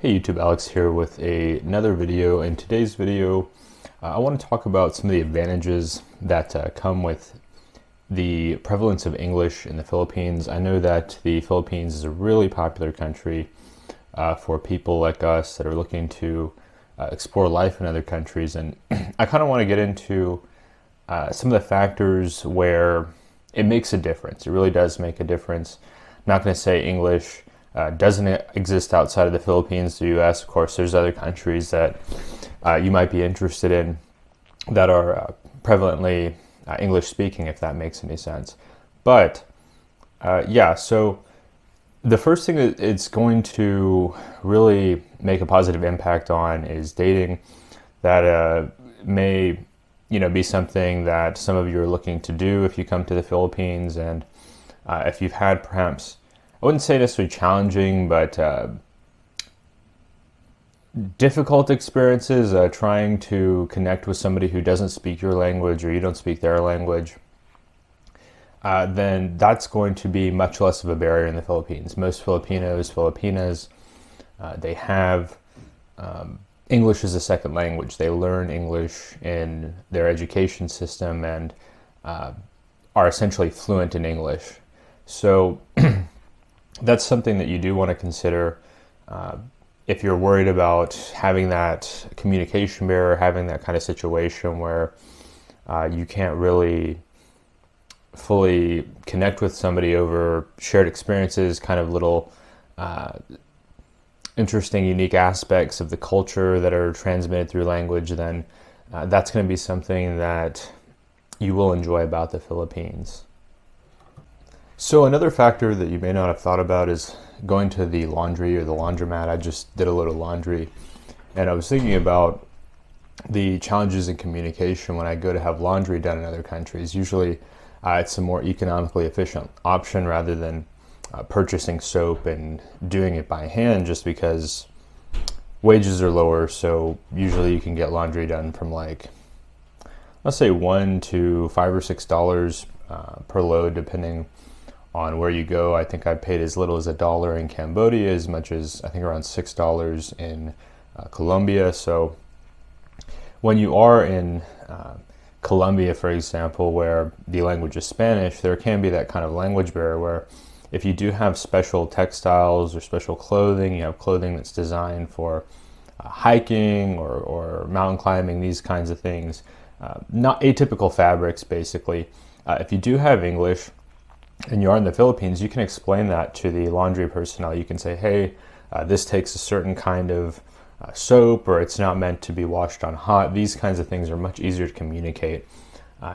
Hey YouTube, Alex here with another video. In today's video, I want to talk about some of the advantages that come with the prevalence of English in the Philippines. I know that the Philippines is a really popular country for people like us that are looking to explore life in other countries, and I kind of want to get into some of the factors where it makes a difference. It really does make a difference. I'm not going to say English doesn't exist outside of the Philippines, the US. Of course, there's other countries that you might be interested in that are prevalently English speaking, if that makes any sense. But yeah, so the first thing that it's going to really make a positive impact on is dating. That may be something that some of you are looking to do if you come to the Philippines, and if you've had perhaps, I wouldn't say necessarily challenging, but difficult experiences trying to connect with somebody who doesn't speak your language or you don't speak their language, then that's going to be much less of a barrier in the Philippines. Most Filipinas, they have English as a second language. They learn English in their education system and are essentially fluent in English. So that's something that you do want to consider if you're worried about having that communication barrier, having that kind of situation where you can't really fully connect with somebody over shared experiences, kind of little interesting, unique aspects of the culture that are transmitted through language, then that's going to be something that you will enjoy about the Philippines. So another factor that you may not have thought about is going to the laundry or the laundromat. I just did a load of laundry, and I was thinking about the challenges in communication when I go to have laundry done in other countries. Usually it's a more economically efficient option rather than purchasing soap and doing it by hand, just because wages are lower. So usually you can get laundry done from, like, let's say $1 to $5 or $6 per load, depending on where you go. I think I paid as little as $1 in Cambodia, as much as I think around $6 in Colombia. So when you are in Colombia, for example, where the language is Spanish, there can be that kind of language barrier where if you do have special textiles or special clothing, you have clothing that's designed for hiking or mountain climbing, these kinds of things, not atypical fabrics, basically. If you do have English and you are in the Philippines, you can explain that to the laundry personnel. You can say, hey, this takes a certain kind of soap, or it's not meant to be washed on hot. These kinds of things are much easier to communicate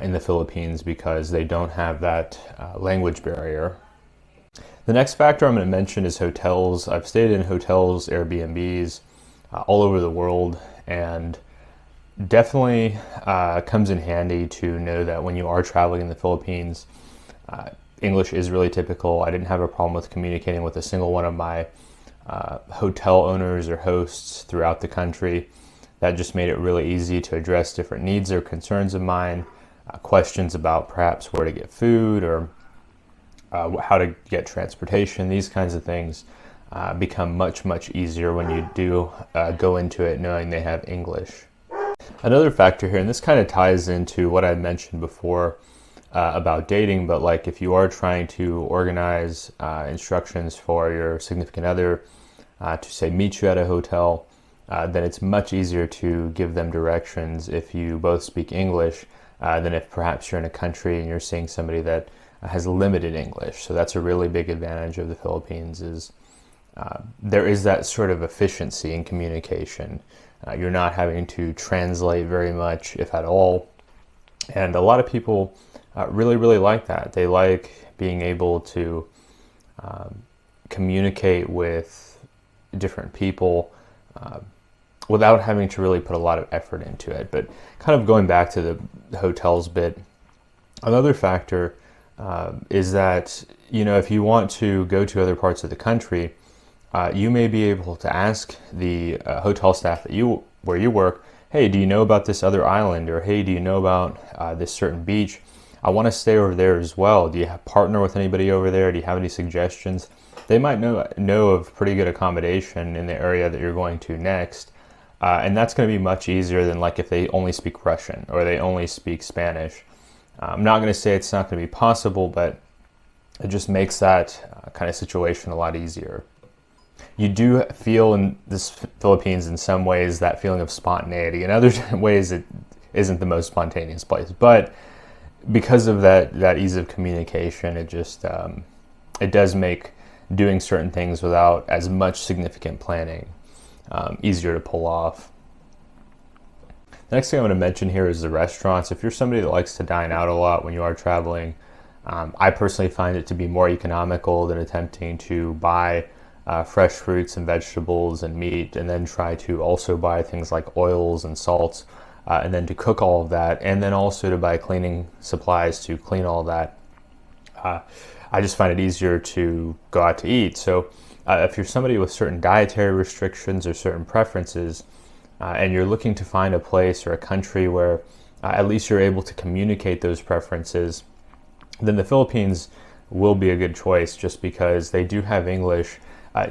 in the Philippines because they don't have that language barrier. The next factor I'm going to mention is hotels. I've stayed in hotels, Airbnbs, all over the world, and definitely comes in handy to know that when you are traveling in the Philippines, English is really typical. I didn't have a problem with communicating with a single one of my hotel owners or hosts throughout the country. That just made it really easy to address different needs or concerns of mine, questions about perhaps where to get food or how to get transportation. These kinds of things become much, much easier when you do go into it knowing they have English. Another factor here, and this kind of ties into what I mentioned before about dating, but like if you are trying to organize instructions for your significant other to say meet you at a hotel, then it's much easier to give them directions if you both speak English than if perhaps you're in a country and you're seeing somebody that has limited English. So that's a really big advantage of the Philippines, is there is that sort of efficiency in communication. You're not having to translate very much, if at all. And a lot of people really, really like that. They like being able to communicate with different people without having to really put a lot of effort into it. But kind of going back to the hotels bit, another factor is that, if you want to go to other parts of the country, you may be able to ask the hotel staff where you work, hey, do you know about this other island? Or hey, do you know about this certain beach? I want to stay over there as well. Do you partner with anybody over there? Do you have any suggestions? they might know of pretty good accommodation in the area that you're going to next. And that's going to be much easier than like if they only speak Russian or they only speak Spanish. I'm not going to say it's not going to be possible, but it just makes that kind of situation a lot easier. You do feel in this Philippines in some ways that feeling of spontaneity. In other ways, it isn't the most spontaneous place. But because of that ease of communication, it just it does make doing certain things without as much significant planning easier to pull off. The next thing I'm going to mention here is the restaurants. If you're somebody that likes to dine out a lot when you are traveling, I personally find it to be more economical than attempting to buy fresh fruits and vegetables and meat and then try to also buy things like oils and salts and then to cook all of that and then also to buy cleaning supplies to clean all that. I just find it easier to go out to eat. So if you're somebody with certain dietary restrictions or certain preferences, and you're looking to find a place or a country where at least you're able to communicate those preferences, then the Philippines will be a good choice just because they do have English.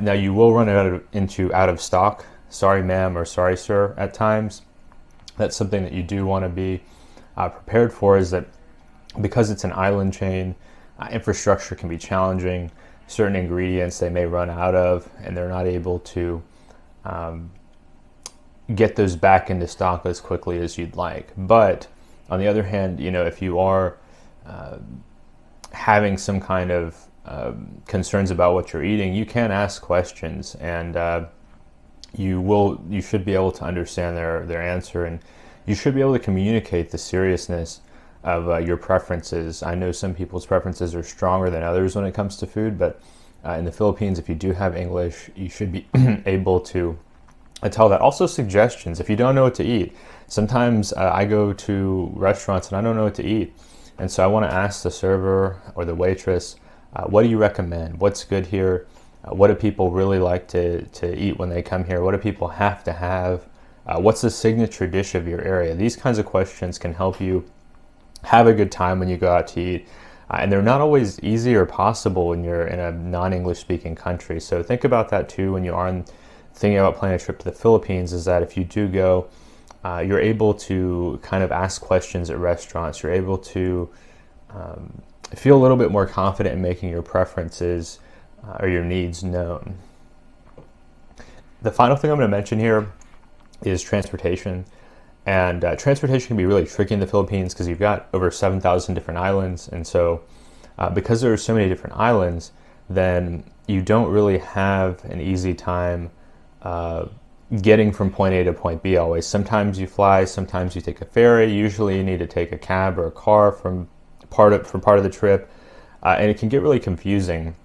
Now you will run out of stock, sorry ma'am or sorry sir at times. That's something that you do want to be prepared for, is that because it's an island chain, infrastructure can be challenging. Certain ingredients they may run out of and they're not able to get those back into stock as quickly as you'd like. But on the other hand, if you are having some kind of concerns about what you're eating, you can ask questions, and you should be able to understand their answer, and you should be able to communicate the seriousness of your preferences. I know some people's preferences are stronger than others when it comes to food, but in the Philippines, if you do have English, you should be able to tell that. Also suggestions, if you don't know what to eat. Sometimes I go to restaurants and I don't know what to eat. And so I want to ask the server or the waitress, what do you recommend? What's good here? What do people really like to eat when they come here? What do people have to have? What's the signature dish of your area? These kinds of questions can help you have a good time when you go out to eat. And they're not always easy or possible when you're in a non-English speaking country. So think about that too when you are thinking about planning a trip to the Philippines, is that if you do go, you're able to kind of ask questions at restaurants. You're able to feel a little bit more confident in making your preferences or your needs known. The final thing I'm going to mention here is transportation. And transportation can be really tricky in the Philippines because you've got over 7,000 different islands. And so because there are so many different islands, then you don't really have an easy time getting from point A to point B always. Sometimes you fly, sometimes you take a ferry. Usually you need to take a cab or a car for part of the trip, and it can get really confusing.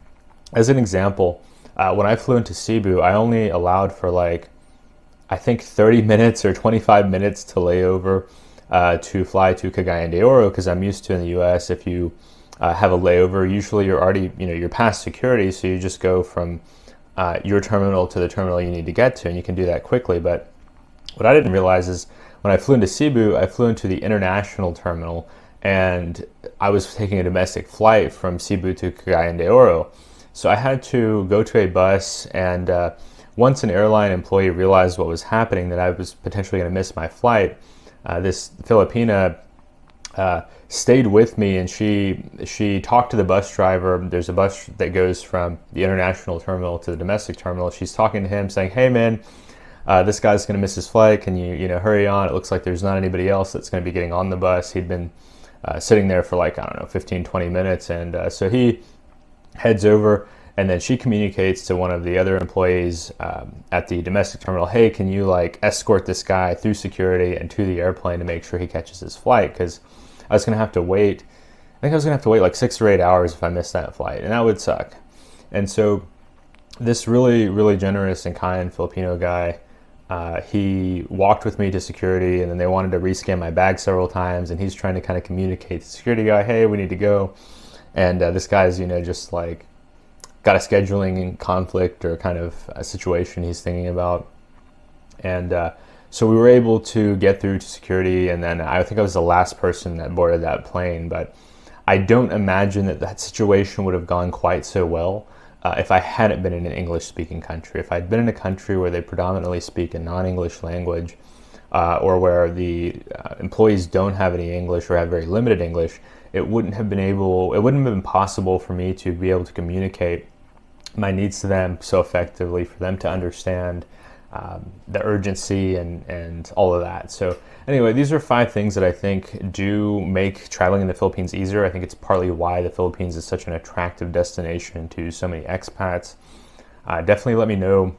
As an example, when I flew into Cebu, I only allowed for I think 30 minutes or 25 minutes to layover to fly to Cagayan de Oro, because I'm used to in the U.S. if you have a layover, usually you're already you're past security, so you just go from your terminal to the terminal you need to get to, and you can do that quickly. But what I didn't realize is when I flew into Cebu, I flew into the international terminal, and I was taking a domestic flight from Cebu to Cagayan de Oro. So I had to go to a bus, and once an airline employee realized what was happening, that I was potentially going to miss my flight, this Filipina stayed with me, and she talked to the bus driver. There's a bus that goes from the international terminal to the domestic terminal. She's talking to him saying, hey man, this guy's going to miss his flight. Can you hurry on? It looks like there's not anybody else that's going to be getting on the bus. He'd been sitting there for 15, 20 minutes. And so he heads over, and then she communicates to one of the other employees at the domestic terminal, hey, can you escort this guy through security and to the airplane to make sure he catches his flight? Because I was going to have to wait. I think I was going to have to wait 6 or 8 hours if I missed that flight, and that would suck. And so this really, really generous and kind Filipino guy, he walked with me to security, and then they wanted to rescan my bag several times, and he's trying to kind of communicate to the security guy, hey, we need to go. And this guy's, just got a scheduling conflict or kind of a situation he's thinking about. And so we were able to get through to security, and then I think I was the last person that boarded that plane. But I don't imagine that situation would have gone quite so well if I hadn't been in an English-speaking country. If I'd been in a country where they predominantly speak a non-English language, or where the employees don't have any English or have very limited English, it wouldn't have been possible for me to be able to communicate my needs to them so effectively, for them to understand the urgency and all of that. So anyway, these are 5 things that I think do make traveling in the Philippines easier. I think it's partly why the Philippines is such an attractive destination to so many expats. Definitely let me know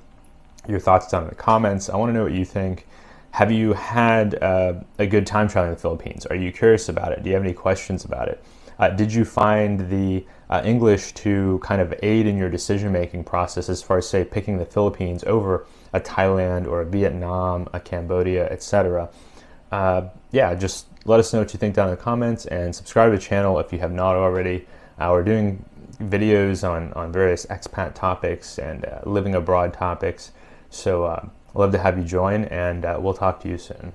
your thoughts down in the comments. I want to know what you think. Have you had a good time traveling in the Philippines? Are you curious about it? Do you have any questions about it? Did you find the English to kind of aid in your decision-making process as far as, say, picking the Philippines over a Thailand or a Vietnam, a Cambodia, etc.? Yeah, just let us know what you think down in the comments, and subscribe to the channel if you have not already. We're doing videos on various expat topics and living abroad topics. So I'd love to have you join, and we'll talk to you soon.